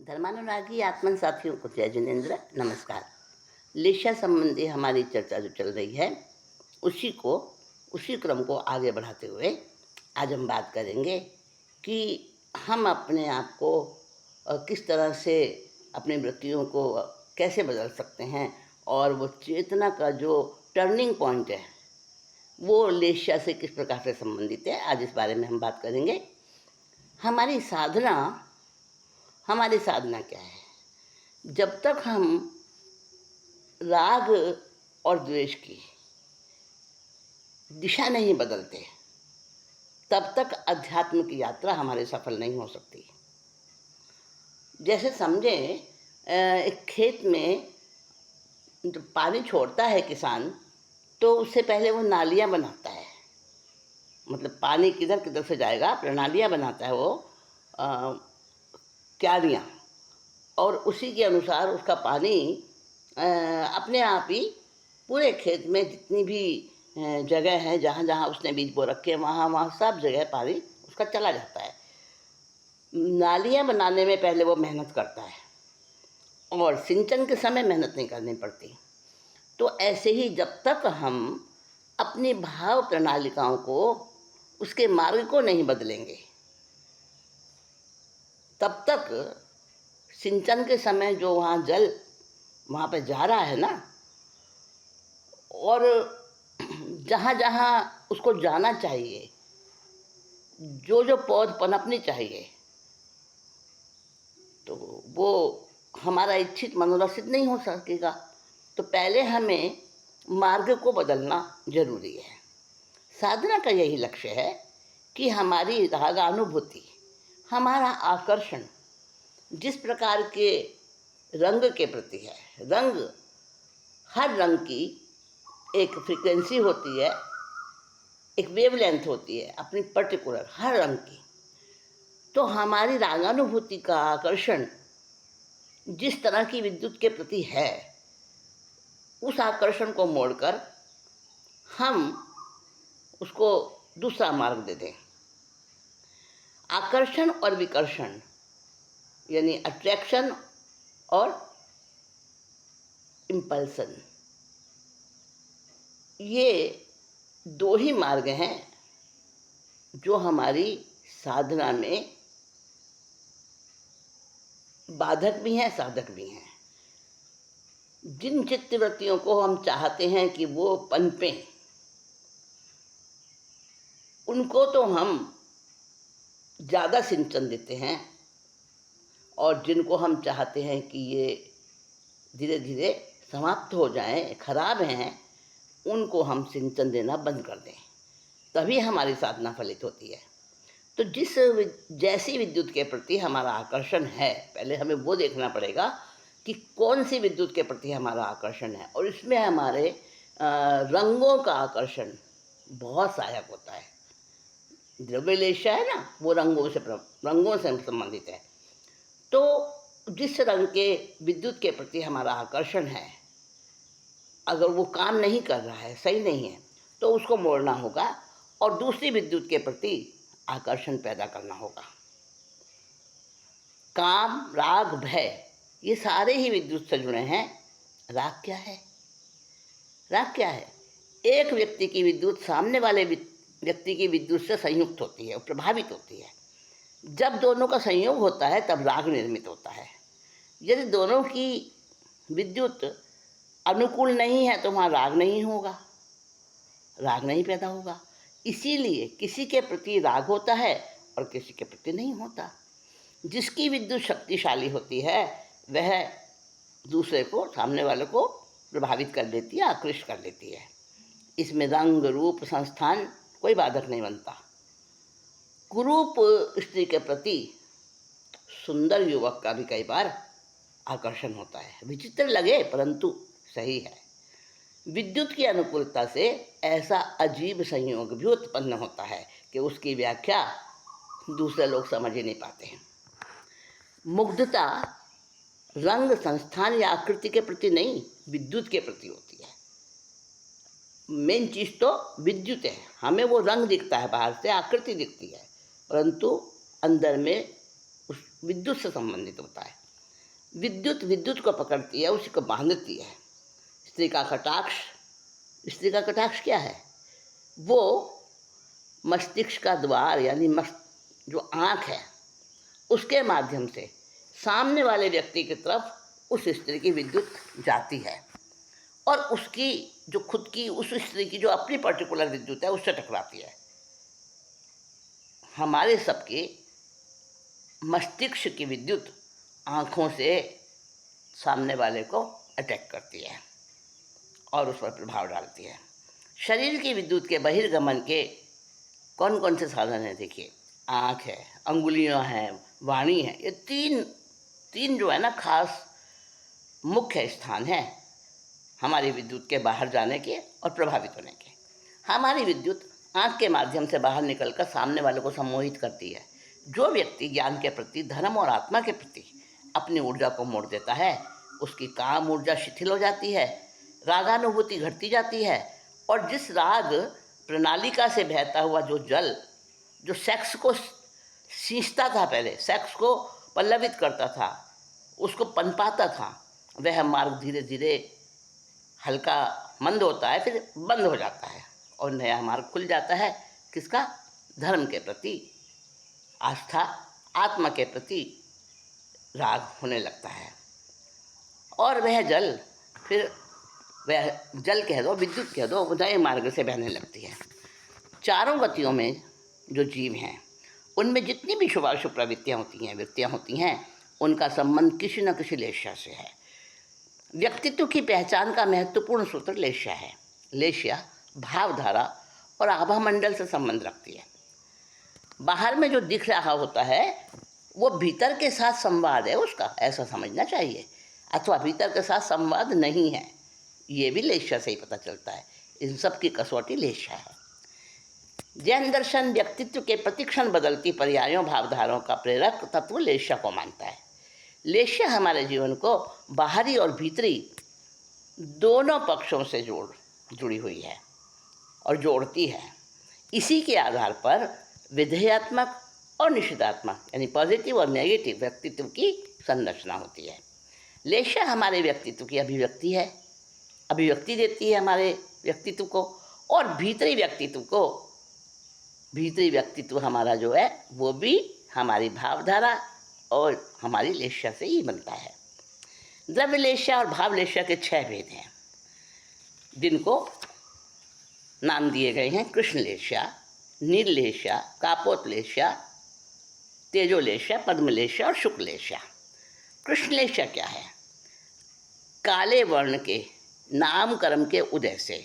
धर्मानुरागी आत्मन साथियों को जय जिनेन्द्र, नमस्कार। लेशा संबंधी हमारी चर्चा जो चल रही है उसी क्रम को आगे बढ़ाते हुए आज हम बात करेंगे कि हम अपने आप को किस तरह से अपनी वृत्तियों को कैसे बदल सकते हैं और वो चेतना का जो टर्निंग पॉइंट है वो लेशा से किस प्रकार से संबंधित है। आज इस बारे में हम बात करेंगे। हमारी साधना क्या है? जब तक हम राग और द्वेष की दिशा नहीं बदलते तब तक अध्यात्म की यात्रा हमारी सफल नहीं हो सकती। जैसे समझे, एक खेत में जब पानी छोड़ता है किसान तो उससे पहले वो नालियाँ बनाता है, मतलब पानी किधर किधर से जाएगा प्रणालियाँ बनाता है वो, क्यारियाँ, और उसी के अनुसार उसका पानी अपने आप ही पूरे खेत में जितनी भी जगह है जहाँ जहाँ उसने बीज बो रखे वहाँ सब जगह पानी उसका चला जाता है। नालियाँ बनाने में पहले वो मेहनत करता है और सिंचन के समय मेहनत नहीं करनी पड़ती। तो ऐसे ही जब तक हम अपनी भाव प्रणालिकाओं को, उसके मार्ग को नहीं बदलेंगे तब तक सिंचन के समय जो वहाँ जल वहाँ पे जा रहा है ना, और जहाँ जहाँ उसको जाना चाहिए, जो जो पौध पनपनी चाहिए, तो वो हमारा इच्छित मनोरसित नहीं हो सकेगा। तो पहले हमें मार्ग को बदलना जरूरी है। साधना का यही लक्ष्य है कि हमारी रागानुभूति, हमारा आकर्षण जिस प्रकार के रंग के प्रति है, हर रंग की एक फ्रीक्वेंसी होती है, एक वेवलेंथ होती है अपनी पर्टिकुलर हर रंग की। तो हमारी रागानुभूति का आकर्षण जिस तरह की विद्युत के प्रति है, उस आकर्षण को मोड़कर हम उसको दूसरा मार्ग दे दें। आकर्षण और विकर्षण यानी अट्रैक्शन और इम्पल्सन, ये दो ही मार्ग हैं जो हमारी साधना में बाधक भी हैं, साधक भी हैं। जिन चित्तवृत्तियों को हम चाहते हैं कि वो पनपें, उनको तो हम ज़्यादा सिंचन देते हैं, और जिनको हम चाहते हैं कि ये धीरे धीरे समाप्त हो जाएं, खराब हैं, उनको हम सिंचन देना बंद कर दें, तभी हमारी साधना फलित होती है। तो जैसी विद्युत के प्रति हमारा आकर्षण है, पहले हमें वो देखना पड़ेगा कि कौन सी विद्युत के प्रति हमारा आकर्षण है, और इसमें हमारे रंगों का आकर्षण बहुत सहायक होता है। द्रव्यलेशा है ना, वो रंगों से संबंधित है। तो जिस रंग के विद्युत के प्रति हमारा आकर्षण है, अगर वो काम नहीं कर रहा है, सही नहीं है, तो उसको मोड़ना होगा और दूसरी विद्युत के प्रति आकर्षण पैदा करना होगा। काम, राग, भय, ये सारे ही विद्युत से जुड़े हैं। राग क्या है? एक व्यक्ति की विद्युत सामने वाले व्यक्ति की विद्युत से संयुक्त होती है, प्रभावित होती है। जब दोनों का संयोग होता है तब राग निर्मित होता है। यदि दोनों की विद्युत अनुकूल नहीं है तो वहाँ राग नहीं होगा, राग नहीं पैदा होगा। इसीलिए किसी के प्रति राग होता है और किसी के प्रति नहीं होता। जिसकी विद्युत शक्तिशाली होती है वह दूसरे को, सामने वाले को प्रभावित कर देती है, आकृष्ट कर देती है। इसमें रंग, रूप, संस्थान कोई बाधक नहीं बनता। कुरूप स्त्री के प्रति सुंदर युवक का भी कई बार आकर्षण होता है। विचित्र लगे परंतु सही है। विद्युत की अनुकूलता से ऐसा अजीब संयोग भी उत्पन्न होता है कि उसकी व्याख्या दूसरे लोग समझ ही नहीं पाते हैं। मुग्धता रंग, संस्थान या आकृति के प्रति नहीं, विद्युत के प्रति होती है। मेन चीज़ तो विद्युत है। हमें वो रंग दिखता है, बाहर से आकृति दिखती है, परंतु अंदर में उस विद्युत से संबंधित होता है। विद्युत विद्युत को पकड़ती है, उसी को बांधती है। स्त्री का कटाक्ष, स्त्री का कटाक्ष क्या है? वो मस्तिष्क का द्वार यानी जो आँख है उसके माध्यम से सामने वाले व्यक्ति की तरफ उस स्त्री की विद्युत जाती है और उसकी जो खुद की उस स्त्री की जो अपनी पर्टिकुलर विद्युत है उससे टकराती है। हमारे सबके मस्तिष्क की विद्युत आँखों से सामने वाले को अटैक करती है और उस पर प्रभाव डालती है। शरीर की विद्युत के बहिर्गमन के कौन कौन से साधन हैं? देखिए, आँख है, अंगुलियाँ हैं, वाणी है। ये तीन जो है ना खास मुख्य स्थान हैं हमारी विद्युत के बाहर जाने के और प्रभावित होने के। हमारी विद्युत आँख के माध्यम से बाहर निकलकर सामने वाले को सम्मोहित करती है। जो व्यक्ति ज्ञान के प्रति, धर्म और आत्मा के प्रति अपनी ऊर्जा को मोड़ देता है, उसकी काम ऊर्जा शिथिल हो जाती है, रागानुभूति घटती जाती है और जिस राग प्रणालिका से बहता हुआ जो जल जो सेक्स को सींचता था, पहले सेक्स को पल्लवित करता था, उसको पनपाता था, वह मार्ग धीरे धीरे हल्का मंद होता है, फिर बंद हो जाता है और नया मार्ग खुल जाता है। किसका? धर्म के प्रति आस्था, आत्मा के प्रति राग होने लगता है और वह जल, फिर वह जल कह दो, विद्युत कह दो, वो नए मार्ग से बहने लगती है। चारों गतियों में जो जीव हैं उनमें जितनी भी शुभाशुभ प्रवृत्तियाँ होती हैं, वृत्तियाँ होती हैं, उनका संबंध किसी न किसी लेश्या से है। व्यक्तित्व की पहचान का महत्वपूर्ण सूत्र लेश्या है। लेश्या भावधारा और आभा मंडल से संबंध रखती है। बाहर में जो दिख रहा होता है वो भीतर के साथ संवाद है उसका, ऐसा समझना चाहिए, अथवा भीतर के साथ संवाद नहीं है, ये भी लेश्या से ही पता चलता है। इन सब की कसौटी लेश्या है। जैन दर्शन व्यक्तित्व के प्रतिक्षण बदलती पर्यायों भावधाराओं का प्रेरक तत्व लेश्या को मानता है। लेश्या हमारे जीवन को बाहरी और भीतरी दोनों पक्षों से जुड़ी हुई है और जोड़ती है। इसी के आधार पर विधेयात्मक और निषेधात्मक यानी पॉजिटिव और नेगेटिव व्यक्तित्व की संरचना होती है। लेश्या हमारे व्यक्तित्व की अभिव्यक्ति देती है हमारे व्यक्तित्व को, और भीतरी व्यक्तित्व हमारा जो है वो भी हमारी भावधारा और हमारी लेश्या से ही बनता है। द्रव्य लेश्या और भाव लेश्या के 6 भेद हैं जिनको नाम दिए गए हैं कृष्ण लेश्या, नील लेश्या, कापोत लेश्या, तेजो लेश्या, पद्म लेश्या और शुक्ल लेश्या। कृष्ण लेश्या क्या है? काले वर्ण के नामकर्म के उदय से,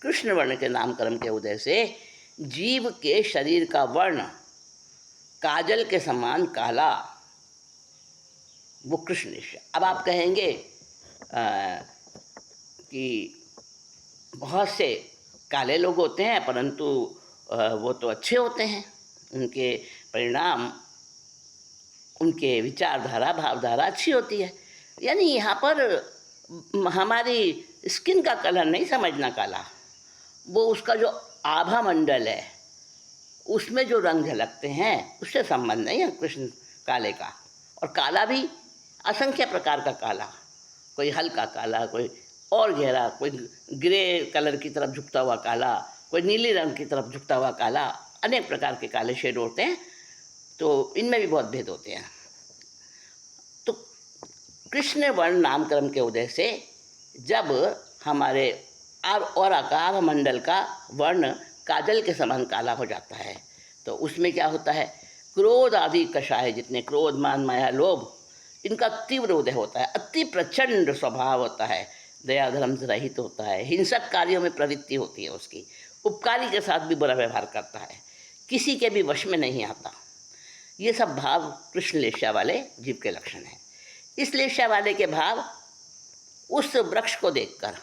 कृष्ण वर्ण के नामकर्म के उदय से जीव के शरीर का वर्ण काजल के समान काला, वो कृष्ण लेश्या। अब आप कहेंगे कि बहुत से काले लोग होते हैं परंतु वो तो अच्छे होते हैं, उनके परिणाम, उनके विचारधारा, भावधारा अच्छी होती है। यानी यहाँ पर हमारी स्किन का कलर नहीं समझना काला, वो उसका जो आभा मंडल है उसमें जो रंग झलकते हैं उससे संबंध नहीं है कृष्ण काले का। और काला भी असंख्य प्रकार का काला, कोई हल्का काला, कोई और गहरा, कोई ग्रे कलर की तरफ झुकता हुआ काला, कोई नीली रंग की तरफ झुकता हुआ काला, अनेक प्रकार के काले शेड होते हैं, तो इनमें भी बहुत भेद होते हैं। तो कृष्ण वर्ण नामकर्म के उदय से जब हमारे और आकार मंडल का वर्ण काजल के समान काला हो जाता है तो उसमें क्या होता है? क्रोध आदि कषाय, जितने क्रोध, मान, माया, लोभ, इनका तीव्र उदय होता है, अति प्रचंड स्वभाव होता है, दया धर्म से रहित होता है, हिंसक कार्यों में प्रवृत्ति होती है उसकी, उपकारी के साथ भी बुरा व्यवहार करता है, किसी के भी वश में नहीं आता। ये सब भाव कृष्ण लेश्या वाले जीव के लक्षण हैं। इस लेश्या वाले के भाव उस वृक्ष को देखकर,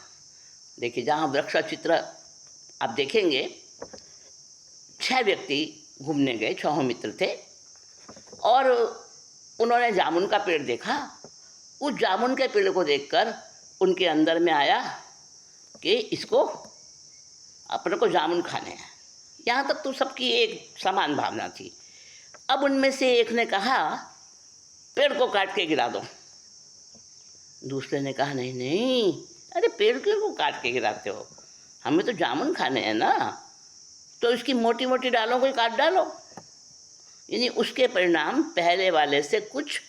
देखिए जहाँ वृक्ष का चित्र आप देखेंगे, 6 व्यक्ति घूमने गए, 6 मित्र थे और उन्होंने जामुन का पेड़ देखा। उस जामुन के पेड़ को देखकर उनके अंदर में आया कि इसको अपने को जामुन खाने हैं। यहाँ तक तो सबकी एक समान भावना थी। अब उनमें से एक ने कहा पेड़ को काट के गिरा दो, दूसरे ने कहा, नहीं नहीं, अरे पेड़ क्यों को काट के गिराते हो, हमें तो जामुन खाने हैं ना, तो इसकी मोटी मोटी डालों को ही काट डालो। यानी उसके परिणाम पहले वाले से कुछ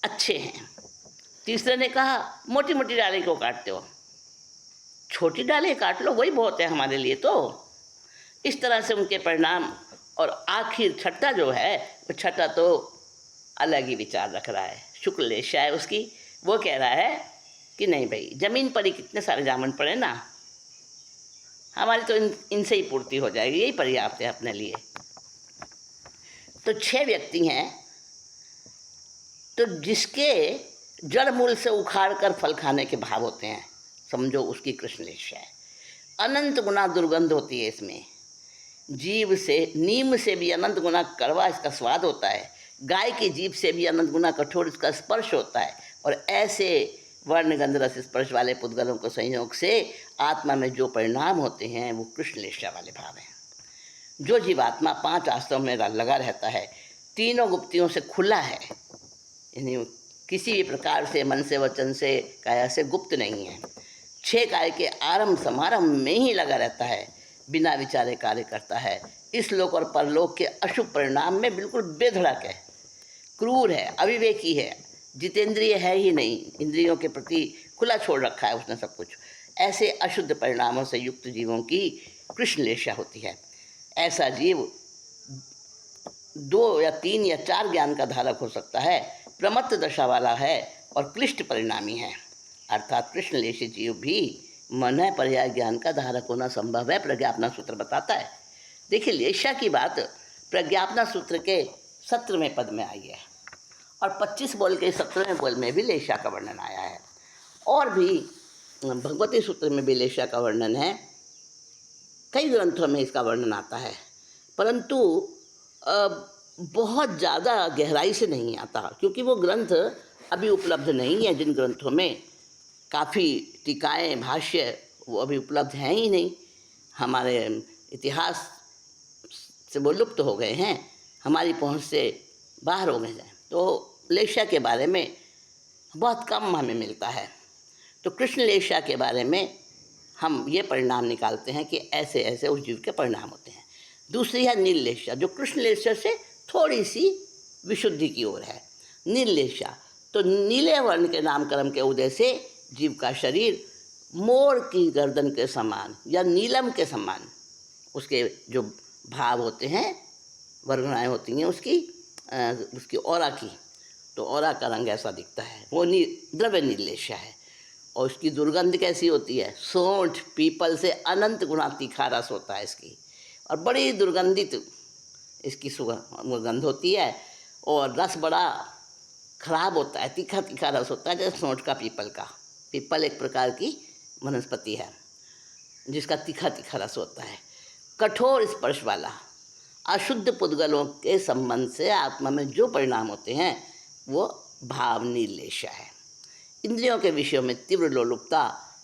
अच्छे हैं। तीसरे ने कहा, मोटी मोटी डाली को काटते हो, छोटी डाली काट लो, वही बहुत है हमारे लिए। तो इस तरह से उनके परिणाम। और आखिर छठा जो है, वो छठा तो अलग ही विचार रख रहा है, शुक्लेशा है उसकी। वो कह रहा है कि नहीं भाई, ज़मीन पर ही कितने सारे जामुन पड़े ना, हमारी तो इनसे ही पूर्ति हो जाएगी, यही पर्याप्त है अपने लिए। तो 6 व्यक्ति हैं, तो जिसके जड़ मूल से उखाड़ कर फल खाने के भाव होते हैं, समझो उसकी कृष्णलेशा है। अनंत गुना दुर्गंध होती है इसमें, जीव से, नीम से भी अनंत गुना कड़वा इसका स्वाद होता है, गाय की जीभ से भी अनंत गुना कठोर इसका स्पर्श होता है। और ऐसे वर्ण गंध रस स्पर्श वाले पुद्गलों के संयोग से आत्मा में जो परिणाम होते हैं वो कृष्णलेशा वाले भाव हैं। जो जीवात्मा 5 आश्रम में लगा रहता है, तीनों गुप्तियों से खुला है, यानी किसी भी प्रकार से मन से, वचन से, काया से गुप्त नहीं है, 6 काय के आरंभ समारंभ में ही लगा रहता है, बिना विचारे कार्य करता है, इस लोक और परलोक के अशुभ परिणाम में बिल्कुल बेधड़क है, क्रूर है, अविवेकी है, जितेंद्रिय है ही नहीं, इंद्रियों के प्रति खुला छोड़ रखा है उसने सब कुछ। ऐसे अशुद्ध परिणामों से युक्त जीवों की कृष्णलेशा होती है। ऐसा जीव 2 या 3 या 4 ज्ञान का धारक हो सकता है, प्रमत्त दशा वाला है और क्लिष्ट परिणामी है। अर्थात कृष्णलेशी जीव भी मन पर्याय ज्ञान का धारक होना संभव है, प्रज्ञापना सूत्र बताता है। देखिए, लेशा की बात प्रज्ञापना सूत्र के 17वें पद में आई है और 25 बोल के 17वें बोल में भी लेशा का वर्णन आया है, और भी भगवती सूत्र में भी लेशा का वर्णन है, कई ग्रंथों में इसका वर्णन आता है, परंतु बहुत ज़्यादा गहराई से नहीं आता, क्योंकि वो ग्रंथ अभी उपलब्ध नहीं है। जिन ग्रंथों में काफ़ी टीकाएँ, भाष्य, वो अभी उपलब्ध हैं ही नहीं, हमारे इतिहास से वो लुप्त हो गए हैं, हमारी पहुंच से बाहर हो गए हैं। तो लेशा के बारे में बहुत कम हमें मिलता है। तो कृष्ण लेशा के बारे में हम ये परिणाम निकालते हैं कि ऐसे ऐसे उस जीव के परिणाम होते हैं। दूसरी है नीललेशा, जो कृष्ण लेशा से थोड़ी सी विशुद्धि की ओर है। नीललेशा तो नीले वर्ण के नामकरण के उदय से जीव का शरीर मोर की गर्दन के समान या नीलम के समान, उसके जो भाव होते हैं, वर्गणाएँ होती हैं उसकी औरा की, तो औरा का रंग ऐसा दिखता है, वो द्रव्य नीललेशा है। और उसकी दुर्गंध कैसी होती है, सोंठ पीपल से अनंत गुना तीखा रस होता है इसकी, और बड़ी दुर्गंधित इसकी सुगंध होती है, और रस बड़ा खराब होता है, तीखा तीखा रस होता है, जैसे सोंठ का, पीपल का। पीपल एक प्रकार की वनस्पति है जिसका तीखा तीखा रस होता है। कठोर स्पर्श वाला, अशुद्ध पुद्गलों के संबंध से आत्मा में जो परिणाम होते हैं वो भाव नीललेशा है। इंद्रियों के विषयों में तीव्र लोलुपता,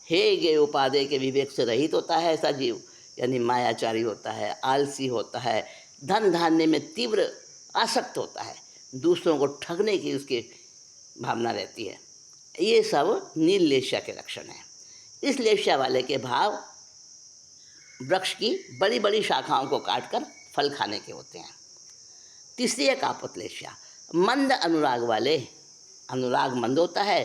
हे गे उपादेय के विवेक से रहित होता है ऐसा जीव, यानी मायाचारी होता है, आलसी होता है, धन धान्य में तीव्र आसक्त होता है, दूसरों को ठगने की उसकी भावना रहती है। ये सब नीललेशा के लक्षण हैं। इस लेशा वाले के भाव वृक्ष की बड़ी बड़ी शाखाओं को काटकर फल खाने के होते हैं। तीसरी है कापोतलेशा, मंद अनुराग वाले, अनुराग मंद होता है,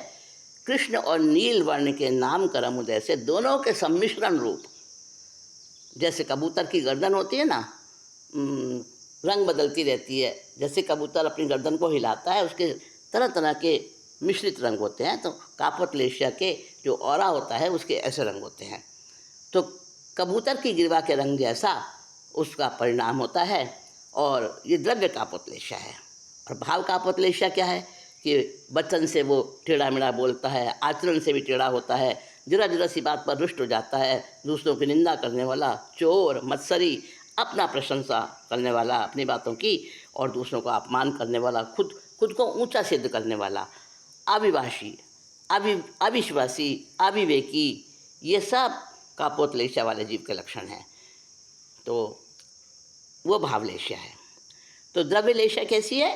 कृष्ण और नील वर्ण के नामकरण उदय से दोनों के सम्मिश्रण रूप, जैसे कबूतर की गर्दन होती है ना, रंग बदलती रहती है, जैसे कबूतर अपनी गर्दन को हिलाता है, उसके तरह तरह के मिश्रित रंग होते हैं, तो कापोतलेशा के जो औरा होता है उसके ऐसे रंग होते हैं। तो कबूतर की गिरवा के रंग जैसा उसका परिणाम होता है, और ये द्रव्य कापोतलेशा है। और भाव कापोतलेशा क्या है कि वचन से वो टेढ़ा मेढ़ा बोलता है, आचरण से भी टेढ़ा होता है, जरा जरा सी बात पर रुष्ट हो जाता है, दूसरों की निंदा करने वाला, चोर, मत्सरी, अपना प्रशंसा करने वाला अपनी बातों की, और दूसरों को अपमान करने वाला, खुद को ऊंचा सिद्ध करने वाला, अविभाषी, अविश्वासी, अविवेकी, ये सब कापोतलेशा वाले जीव के लक्षण हैं। तो वो भावलेशा है। तो द्रव्यलेशा कैसी है,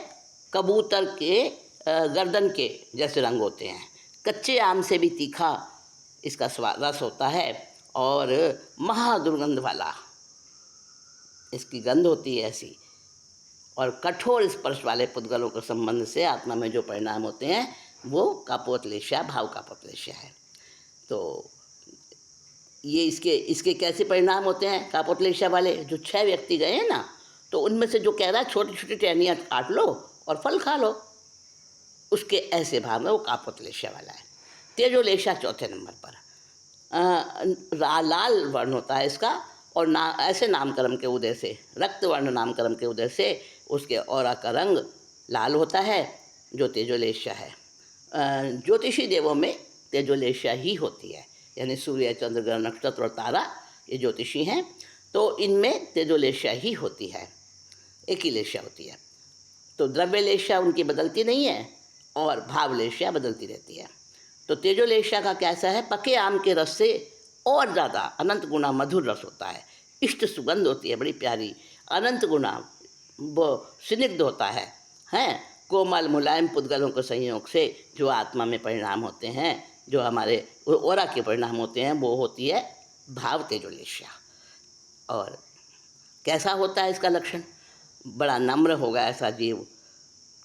कबूतर के गर्दन के जैसे रंग होते हैं, कच्चे आम से भी तीखा इसका स्वाद रस होता है और महादुर्गंध वाला इसकी गंध होती है ऐसी। और कठोर स्पर्श वाले पुद्गलों के संबंध से आत्मा में जो परिणाम होते हैं वो कापोतलेशा, भाव कापोतलेशा है। तो ये इसके इसके कैसे परिणाम होते हैं कापोतलेशा वाले? जो 6 व्यक्ति गए हैं ना, तो उनमें से जो कह रहा है छोटी छोटी टहनियाँ काट लो और फल खा लो, उसके ऐसे भाव में वो कापोतलेशा वाला है। तेजोलेशा चौथे नंबर पर लाल वर्ण होता है इसका, और ऐसे नामकर्म के उदय से, रक्त वर्ण नामकर्म के उदय से उसके ऑरा का रंग लाल होता है, जो तेजोलेशा है। ज्योतिषी देवों में तेजोलेशा ही होती है, यानी सूर्य, चंद्र, ग्रह, नक्षत्र और तारा ये ज्योतिषी हैं, तो इनमें तेजोलेशा ही होती है, एक ही लेशा होती है। तो द्रव्यलेशा उनकी बदलती नहीं है और भावलेशा बदलती रहती है। तो तेजोलेशा का कैसा है? पके आम के रस से और ज़्यादा अनंत गुना मधुर रस होता है, इष्ट सुगंध होती है बड़ी प्यारी, अनंत गुना वो स्निग्ध होता है, हैं कोमल मुलायम पुद्गलों के संयोग से जो आत्मा में परिणाम होते हैं, जो हमारे ओरा के परिणाम होते हैं, वो होती है भाव तेजोलेशा। और कैसा होता है इसका लक्षण? बड़ा नम्र होगा ऐसा जीव,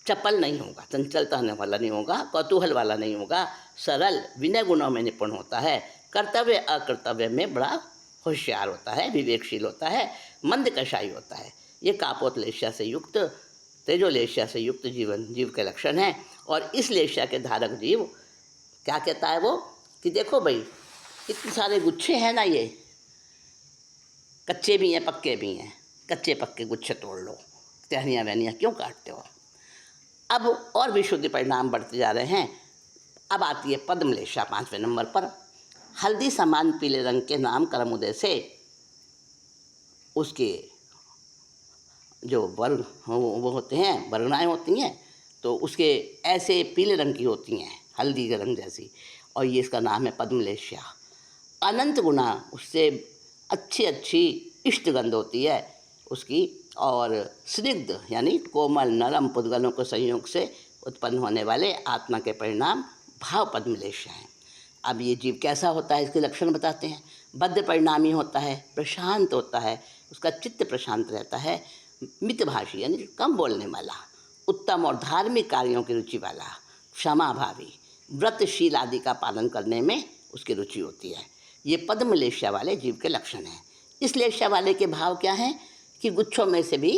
चपल नहीं होगा, चंचलता होने वाला नहीं होगा, कौतूहल वाला नहीं होगा, सरल, विनय गुणों में निपुण होता है, कर्तव्य अकर्तव्य में बड़ा होशियार होता है, विवेकशील होता है, मंद कषाई होता है। ये कापोतलेशा से युक्त, तेजोलेशा से युक्त जीव के लक्षण हैं। और इस लेशा के धारक जीव क्या कहता है वो कि देखो भाई, इतने सारे गुच्छे हैं ना, ये कच्चे भी हैं पक्के भी हैं, कच्चे पक्के गुच्छे तोड़ लो, टहनियाँ वहनियाँ क्यों काटते हो? अब और भी शुद्ध परिणाम बढ़ते जा रहे हैं। अब आती है पद्मलेशा 5वें नंबर पर। हल्दी समान पीले रंग के नाम कर्म उदय से उसके जो वर्ण वो होते हैं, वर्णाएँ होती हैं, तो उसके ऐसे पीले रंग की होती हैं, हल्दी के रंग जैसी, और ये इसका नाम है पद्मलेशा। अनंत गुना उससे अच्छी इष्ट गंध होती है उसकी, और स्निग्ध यानी कोमल नरम पुद्गलों के संयोग से उत्पन्न होने वाले आत्मा के परिणाम भाव पद्मलेशा हैं। अब ये जीव कैसा होता है इसके लक्षण बताते हैं। बद्ध परिणामी होता है, प्रशांत होता है, उसका चित्त प्रशांत रहता है, मितभाषी यानी कम बोलने वाला, उत्तम और धार्मिक कार्यों की रुचि वाला, क्षमाभावी, व्रतशील आदि का पालन करने में उसकी रुचि होती है। ये पद्मलेशा वाले जीव के लक्षण हैं। इस लेशा वाले के भाव क्या हैं कि गुच्छों में से भी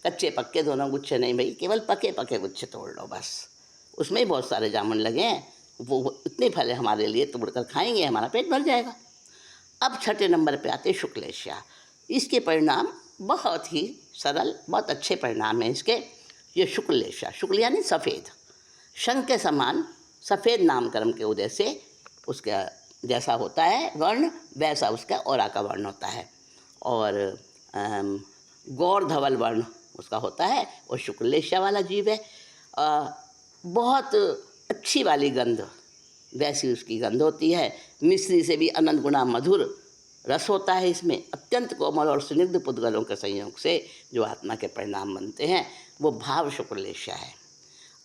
कच्चे पक्के दोनों गुच्छे नहीं भाई, केवल पके पके गुच्छे तोड़ लो बस, उसमें ही बहुत सारे जामुन लगे हैं, वो इतने फल हमारे लिए तोड़ कर खाएंगे, हमारा पेट भर जाएगा। अब 6ठे नंबर पे आते शुक्लेशा। इसके परिणाम बहुत ही सरल, बहुत अच्छे परिणाम हैं इसके। ये शुक्लेशा, शुक्ल यानी सफ़ेद, शंख के समान सफ़ेद नामकर्म के उदय से उसका जैसा होता है वर्ण, वैसा उसका औरा का वर्ण होता है, और गौर धवल वर्ण उसका होता है, और शुक्लेशा वाला जीव है। बहुत अच्छी वाली गंध, वैसी उसकी गंध होती है, मिश्री से भी अनंत गुना मधुर रस होता है इसमें, अत्यंत कोमल और स्निग्ध पुद्गलों के संयोग से जो आत्मा के परिणाम बनते हैं वो भाव शुक्लेशा है।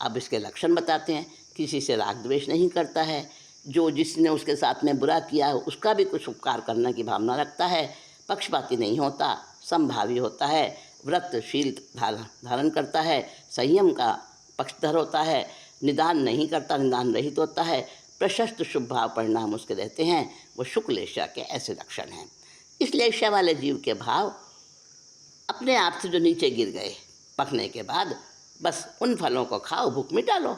अब इसके लक्षण बताते हैं। किसी से राग द्वेष नहीं करता है, जो जिसने उसके साथ में बुरा किया है उसका भी कुछ उपकार करने की भावना रखता है, पक्षपाती नहीं होता, समभावी होता है, व्रतशील धारण करता है, संयम का पक्षधर होता है, निदान नहीं करता, निदान रहित होता है, प्रशस्त शुभ भाव परिणाम उसके रहते हैं। वो शुक्लेशा के ऐसे लक्षण हैं। इस लेशा वाले जीव के भाव अपने आप से जो नीचे गिर गए पकने के बाद, बस उन फलों को खाओ, भूख मिटा लो,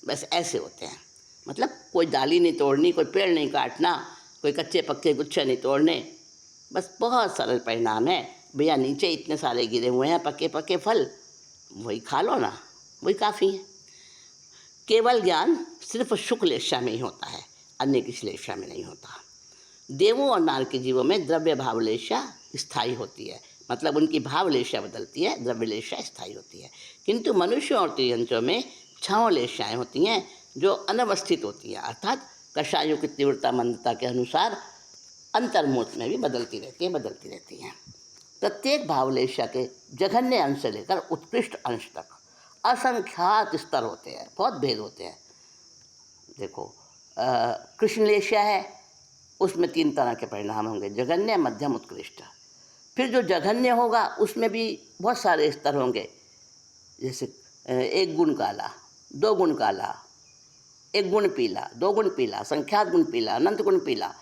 बस ऐसे होते हैं। मतलब कोई डाली नहीं तोड़नी, कोई पेड़ नहीं काटना, कोई कच्चे पक्के गुच्छे नहीं तोड़ने, बस बहुत सरल परिणाम है। भैया नीचे इतने सारे गिरे हुए हैं पक्के पक्के फल, वही खा लो ना, वही काफ़ी है। केवल ज्ञान सिर्फ शुक्लेशा में ही होता है, अन्य किसी लेशा में नहीं होता। देवों और नार के जीवों में द्रव्य भावलेशा स्थायी होती है, मतलब उनकी भावलेशा बदलती है, द्रव्यलेशा स्थायी होती है। किंतु मनुष्यों और त्रियंत्रों में छावलेशाएँ होती हैं जो अनवस्थित होती है, अर्थात कषायों की तीव्रता मंदता के अनुसार अंतर्मूर्त में भी बदलती रहती हैं। प्रत्येक भावलेशा के जघन्य अंश से लेकर उत्कृष्ट अंश तक असंख्यात स्तर होते हैं, बहुत भेद होते हैं। देखो, कृष्णलेशा है, उसमें 3 तरह के परिणाम होंगे, जघन्य, मध्यम, उत्कृष्ट। फिर जो जघन्य होगा उसमें भी बहुत सारे स्तर होंगे, जैसे 1 गुण काला, 2 गुण काला, 1 गुण पीला, 2 गुण पीला, संख्यात गुण पीला, अनंत गुण पीला।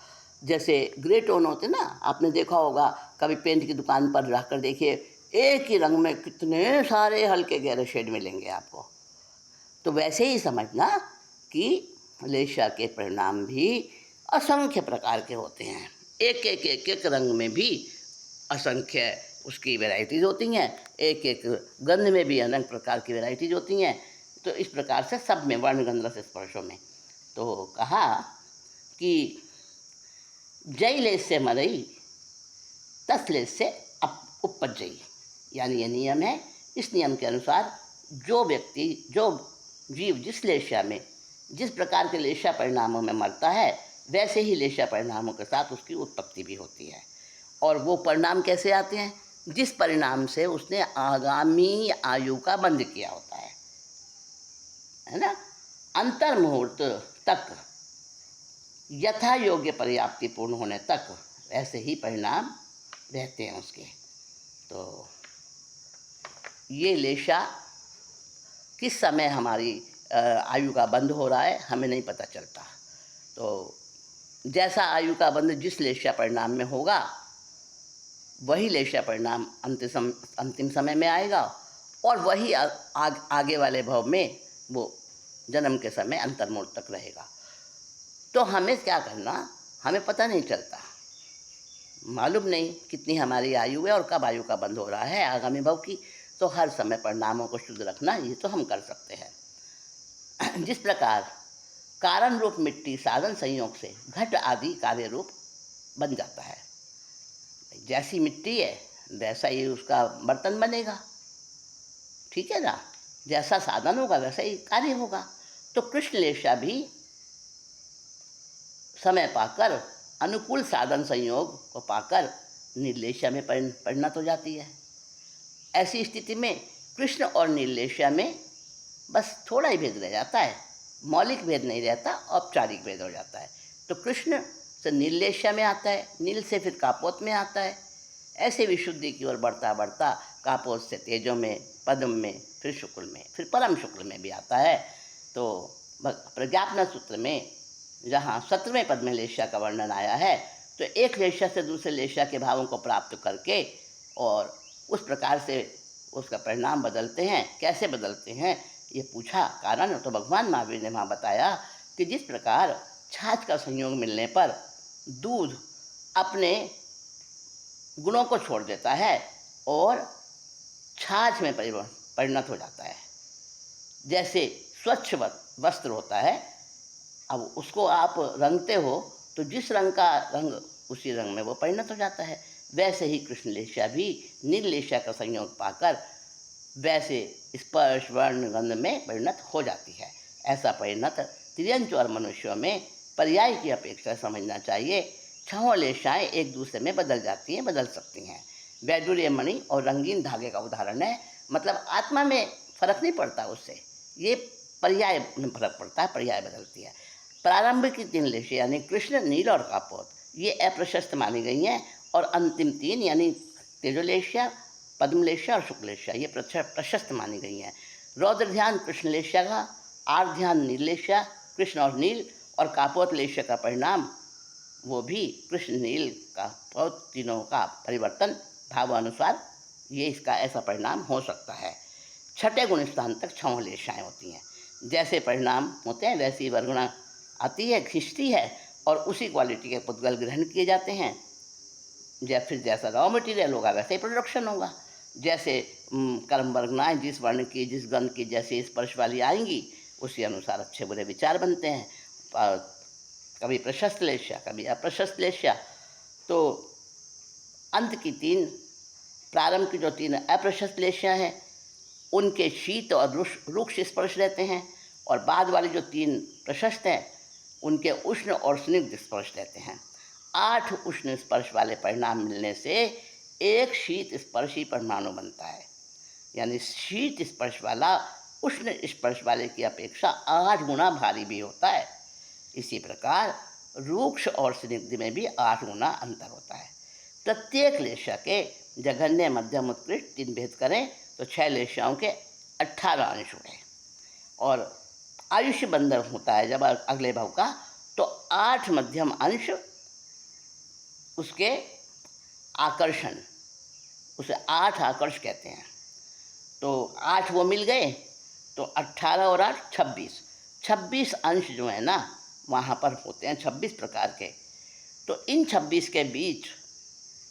जैसे ग्रे टोन होते ना, आपने देखा होगा, कभी पेंट की दुकान पर जाकर देखिए, एक ही रंग में कितने सारे हल्के गहरे शेड मिलेंगे आपको। तो वैसे ही समझना कि लेशा के परिणाम भी असंख्य प्रकार के होते हैं। एक एक एक एक रंग में भी असंख्य उसकी वैराइटीज़ होती हैं, एक एक गंध में भी अनेक प्रकार की वैराइटीज़ होती हैं। तो इस प्रकार से सब में, वर्ण गंध रस स्पर्शों में। तो कहा कि जय लेस से मरई तस लेस से उपजई, यानी ये नियम है। इस नियम के अनुसार जो व्यक्ति, जो जीव जिस लेशा में, जिस प्रकार के लेशा परिणामों में मरता है, वैसे ही लेशा परिणामों के साथ उसकी उत्पत्ति भी होती है। और वो परिणाम कैसे आते हैं? जिस परिणाम से उसने आगामी आयु का बंध किया होता है ना। अंतर मुहूर्त तक, यथा योग्य पर्याप्ति पूर्ण होने तक ऐसे ही परिणाम रहते हैं उसके। तो ये लेशा किस समय हमारी आयु का बंध हो रहा है हमें नहीं पता चलता। तो जैसा आयु का बंध जिस लेशा परिणाम में होगा, वही लेशा परिणाम अंतिम समय में आएगा, और वही आगे वाले भव में वो जन्म के समय अंतर्मूल तक रहेगा। तो हमें क्या करना, हमें पता नहीं चलता, मालूम नहीं कितनी हमारी आयु है और कब आयु का बंध हो रहा है आगामी भव की। तो हर समय परिणामों को शुद्ध रखना, ये तो हम कर सकते हैं। जिस प्रकार कारण रूप मिट्टी साधन संयोग से घट आदि कार्य रूप बन जाता है, जैसी मिट्टी है वैसा ही उसका बर्तन बनेगा, ठीक है ना। जैसा साधन होगा वैसा ही कार्य होगा। तो कृष्ण लेशा भी समय पाकर, अनुकूल साधन संयोग को पाकर निर्लेशा में परिणत हो जाती है। ऐसी स्थिति में कृष्ण और निर्लेशा में बस थोड़ा ही भेद रह जाता है, मौलिक भेद नहीं रहता, औपचारिक भेद हो जाता है। तो कृष्ण से निर्लेशा में आता है, नील से फिर कापोत में आता है। ऐसे विशुद्धि की ओर बढ़ता बढ़ता कापोत से तेजो में, पद्म में, फिर शुक्ल में, फिर परम शुक्ल में भी आता है। तो प्रज्ञापना सूत्र में जहाँ 17वें पद में लेशा का वर्णन आया है, तो एक लेशा से दूसरे लेशा के भावों को प्राप्त करके और उस प्रकार से उसका परिणाम बदलते हैं। कैसे बदलते हैं ये पूछा, कारण तो भगवान महावीर ने वहाँ बताया कि जिस प्रकार छाछ का संयोग मिलने पर दूध अपने गुणों को छोड़ देता है और छाछ में परिणत हो जाता है। जैसे स्वच्छ वस्त्र होता है, अब उसको आप रंगते हो तो जिस रंग का रंग उसी रंग में वो परिणत हो जाता है। वैसे ही कृष्ण लेशा भी निर्लेशा का संयोग पाकर वैसे स्पर्श वर्ण गंध में परिणत हो जाती है। ऐसा परिणत तिर्यंच और मनुष्यों में पर्याय की अपेक्षा समझना चाहिए। छहों लेशाएँ एक दूसरे में बदल जाती हैं, बदल सकती हैं। वैडूर्य मणि और रंगीन धागे का उदाहरण है। मतलब आत्मा में फर्क नहीं पड़ता उससे, ये पर्याय में फर्क पड़ता है, पर्याय बदलती है। प्रारंभ की 3 लेशें यानी कृष्ण, नील और कापोत ये अप्रशस्त मानी गई हैं, और अंतिम 3 यानी तेजोलेशा, पद्मलेशा और शुक्लेशा ये प्रशस्त मानी गई हैं। रौद्र ध्यान कृष्णलेशा का, आर्ध ध्यान नीलेशा, कृष्ण और नील, और कापोत लेशा का परिणाम वो भी कृष्ण नील का बहुत तीनों का परिवर्तन भावानुसार, ये इसका ऐसा परिणाम हो सकता है। छठे गुण स्थान तक 6 लेशाएँ होती हैं। जैसे परिणाम होते हैं वैसी वर्गुणा आती है, खिंचती है, और उसी क्वालिटी के पुद्गल ग्रहण किए जाते हैं। फिर जैसा रॉ मटेरियल होगा वैसे ही प्रोडक्शन होगा। जैसे कर्म वर्गनाएँ जिस वर्ण की, जिस गंध की जैसे स्पर्श वाली आएंगी, उसी अनुसार अच्छे बुरे विचार बनते हैं। कभी प्रशस्त लेशा, कभी अप्रशस्त लेशा। तो अंत की 3, प्रारंभ की जो 3 अप्रशस्त लेशा हैं उनके शीत और रुक्ष स्पर्श रहते हैं, और बाद वाली जो 3 प्रशस्त हैं उनके उष्ण और स्निग्ध स्पर्श रहते हैं। 8 उष्ण स्पर्श वाले परिणाम मिलने से एक शीत स्पर्शी परमाणु बनता है, यानी शीत स्पर्श वाला उष्ण स्पर्श वाले की अपेक्षा 8 गुना भारी भी होता है। इसी प्रकार रूक्ष और स्निग्ध में भी 8 गुना अंतर होता है। प्रत्येक लेशा के जघन्य, मध्यम, उत्कृष्ट 3 भेद करें तो 6 लेशाओं के 18 अंश हुए। और आयुष्य बंधन होता है जब अगले भाव का, तो 8 मध्यम अंश उसके आकर्षण, उसे 8 आकर्ष कहते हैं। तो 8 वो मिल गए तो 18 और 8 26, 26 अंश जो है ना वहाँ पर होते हैं, 26 प्रकार के। तो इन 26 के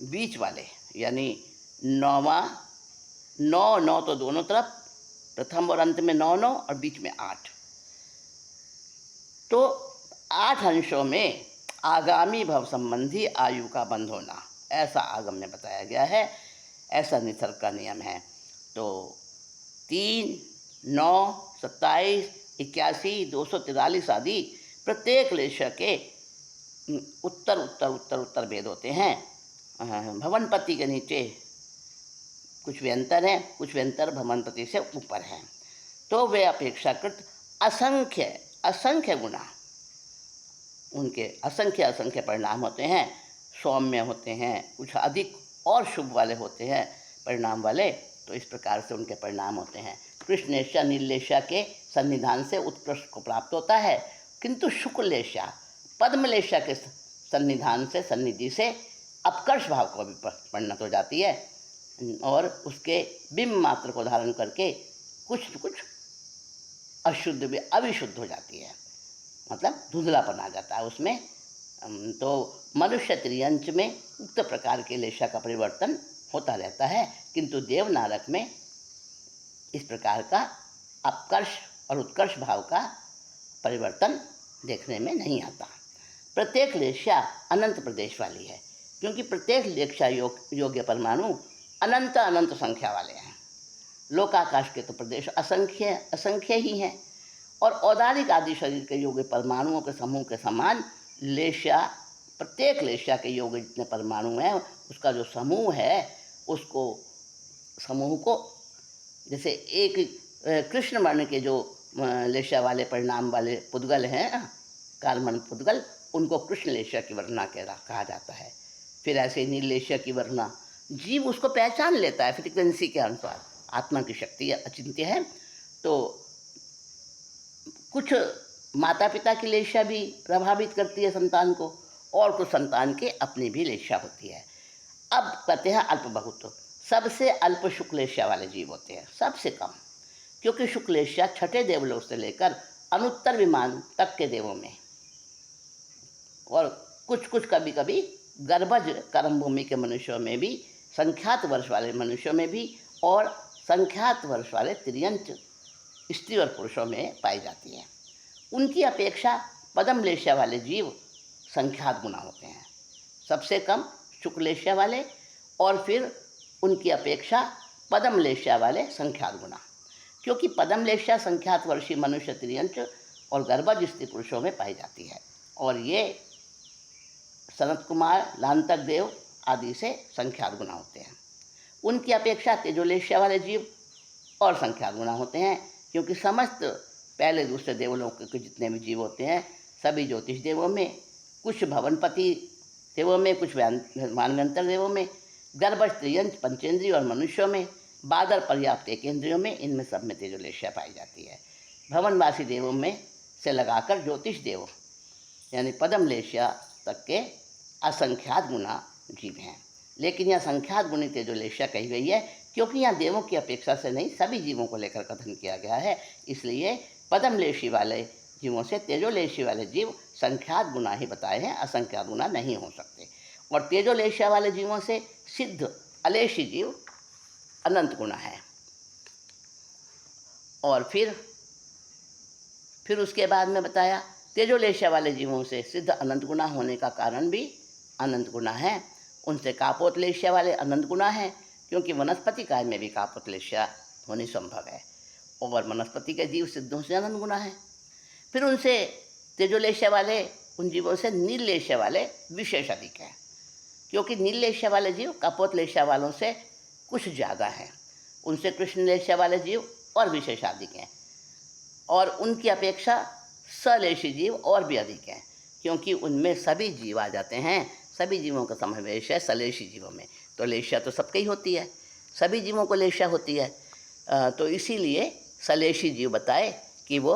बीच वाले यानी 9 तो दोनों तरफ, प्रथम और अंत में 9 और बीच में 8। तो 8 अंशों में आगामी भव संबंधी आयु का बंध होना, ऐसा आगम में बताया गया है, ऐसा निसर्ग का नियम है। तो 3, 9, 27, 81, 243 आदि प्रत्येक लेशा के उत्तर भेद होते हैं। भवनपति के नीचे कुछ व्यंतर हैं, कुछ व्यंतर भवनपति से ऊपर हैं। तो वे अपेक्षाकृत असंख्य गुना, उनके असंख्य परिणाम होते हैं, सौम्य होते हैं, कुछ अधिक और शुभ वाले होते हैं परिणाम वाले। तो इस प्रकार से उनके परिणाम होते हैं। कृष्णलेशा नीललेशा के सन्निधान से उत्कृष्ट को प्राप्त होता है, किंतु शुक्ललेशा पद्मलेशा के सन्निधान से, सन्निधि से अपकर्ष भाव को भी परिणत हो जाती है और उसके बिंब मात्र को धारण करके कुछ अशुद्ध भी अविशुद्ध हो जाती है, मतलब धुंधलापन आ जाता है उसमें। तो मनुष्य त्रियंच में उक्त प्रकार के लेशा का परिवर्तन होता रहता है, किंतु देवनारक में इस प्रकार का अपकर्ष और उत्कर्ष भाव का परिवर्तन देखने में नहीं आता। प्रत्येक लेशा अनंत प्रदेश वाली है, क्योंकि प्रत्येक लेशा योग्य परमाणु अनंत संख्या वाले हैं। लोकाकाश के तो प्रदेश असंख्य ही हैं, और औदारिक आदि शरीर के योग्य परमाणुओं के समूह के समान लेशा, प्रत्येक लेशा के योग्य जितने परमाणु हैं उसका जो समूह है, उसको समूह को जैसे एक कृष्ण वर्ण के जो लेशा वाले परिणाम वाले पुद्गल हैं, कार्बन पुद्गल, उनको कृष्ण लेशा की वर्णा कहा जाता है। फिर ऐसे नील लेशा की वर्णा, जीव उसको पहचान लेता है फ्रीक्वेंसी के अनुसार। आत्मा की शक्ति अचिंत्य है। तो कुछ माता पिता की लेशा भी प्रभावित करती है संतान को, और कुछ संतान के अपनी भी लेशा होती है। अब कहते हैं अल्प बहुत, सबसे अल्प शुक्लेशा वाले जीव होते हैं, सबसे कम, क्योंकि शुक्लेशा छठे देवलोक से लेकर अनुत्तर विमान तक के देवों में, और कुछ कभी कभी गर्भज कर्मभूमि के मनुष्यों में भी, संख्यात वर्ष वाले मनुष्यों में भी, और संख्यात वर्ष वाले त्रियंच स्त्री और पुरुषों में पाई जाती है। उनकी अपेक्षा पद्मलेशा वाले जीव संख्यात गुना होते हैं, सबसे कम शुक्लेशा वाले, और फिर उनकी अपेक्षा पद्मलेशा वाले संख्यात गुना, क्योंकि पद्मलेशा संख्यात वर्षीय मनुष्य त्रियंच और गर्भज स्त्री पुरुषों में पाई जाती है, और ये सनत कुमार, लांतक देव आदि से संख्यात गुना होते हैं। उनकी अपेक्षा तेजोलेशा वाले जीव और संख्यात गुना होते हैं, क्योंकि समस्त पहले दूसरे देवलोक के जितने भी जीव होते हैं, सभी ज्योतिष देवों में, कुछ भवनपति देवों में, कुछ मानवंतर देवों में, गर्भज त्रियंच पंचेंद्रिय और मनुष्यों में, बादल पर्याप्त एकेंद्रियों में, इनमें सब में तेजोलेशा पाई जाती है। भवनवासी देवों में से लगाकर ज्योतिष देव यानी पद्मलेशा तक के असंख्यात गुना जीव हैं। लेकिन यह संख्यात गुणी तेजोलेशा कही गई है, क्योंकि यहाँ देवों की अपेक्षा से नहीं, सभी जीवों को लेकर कथन किया गया है। इसलिए पद्मलेशी वाले जीवों से तेजोलेशी वाले जीव संख्यात गुना ही बताए हैं, असंख्यात गुना नहीं हो सकते। और तेजोलेशा वाले जीवों से सिद्ध अलेशी जीव अनंत गुना है। और फिर उसके बाद में बताया तेजोलेशा वाले जीवों से सिद्ध अनंत गुना होने का कारण भी अनंत गुना है। उनसे कापोतलेशा वाले अनंत गुना है, क्योंकि वनस्पति काय में भी कापोतलेशा होनी संभव है, और वनस्पति के जीव सिद्धों से अनंत गुना है। फिर उनसे तेजोलेशा वाले उन जीवों से नीललेशा वाले विशेष अधिक हैं, क्योंकि नीललेशा वाले जीव कापोतलेशा वालों से कुछ ज़्यादा हैं। उनसे कृष्णलेशा वाले जीव और विशेष अधिक हैं, और उनकी अपेक्षा सलेशी जीव और भी अधिक हैं, क्योंकि उनमें सभी जीव आ जाते हैं, सभी जीवों का समावेश है सलेशी जीवों में। तो लेशा तो सबके ही होती है, सभी जीवों को लेशा होती है। तो इसीलिए सलेशी जीव बताए कि वो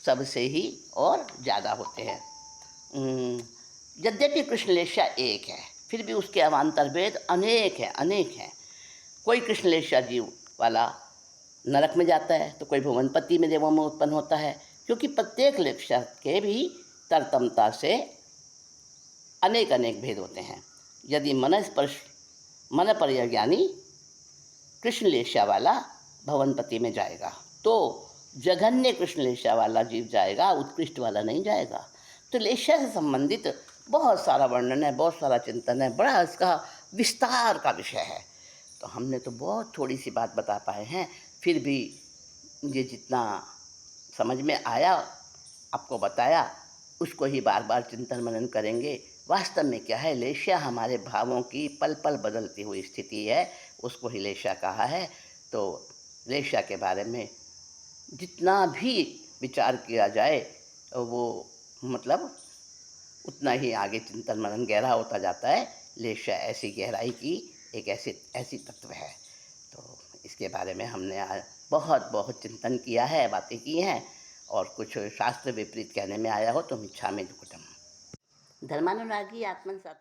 सबसे ही और ज़्यादा होते हैं। यद्यपि कृष्णलेशा एक है, फिर भी उसके अवान्तर भेद अनेक हैं। कोई कृष्णलेशा जीव वाला नरक में जाता है, तो कोई भुवनपति में देवों में उत्पन्न होता है, क्योंकि प्रत्येक लेशा के भी तरतमता से अनेक भेद होते हैं। यदि मन परिज्ञानी कृष्णलेशा वाला भवनपति में जाएगा, तो जघन्य कृष्णलेशा वाला जीव जाएगा, उत्कृष्ट वाला नहीं जाएगा। तो लेशा से संबंधित बहुत सारा वर्णन है, बहुत सारा चिंतन है, बड़ा इसका विस्तार का विषय है। तो हमने तो बहुत थोड़ी सी बात बता पाए हैं, फिर भी ये जितना समझ में आया आपको बताया, उसको ही बार बार चिंतन मनन करेंगे। वास्तव में क्या है, लेशा हमारे भावों की पल पल बदलती हुई स्थिति है, उसको ही लेशा कहा है। तो लेशा के बारे में जितना भी विचार किया जाए, वो मतलब उतना ही आगे चिंतन मनन गहरा होता जाता है। लेशा ऐसी गहराई की एक ऐसी तत्व है। तो इसके बारे में हमने आज बहुत चिंतन किया है, बातें की हैं, और कुछ शास्त्र विपरीत कहने में आया हो तो मिच्छामि दुक्कडम। धर्मानुरागी आत्मन साथी।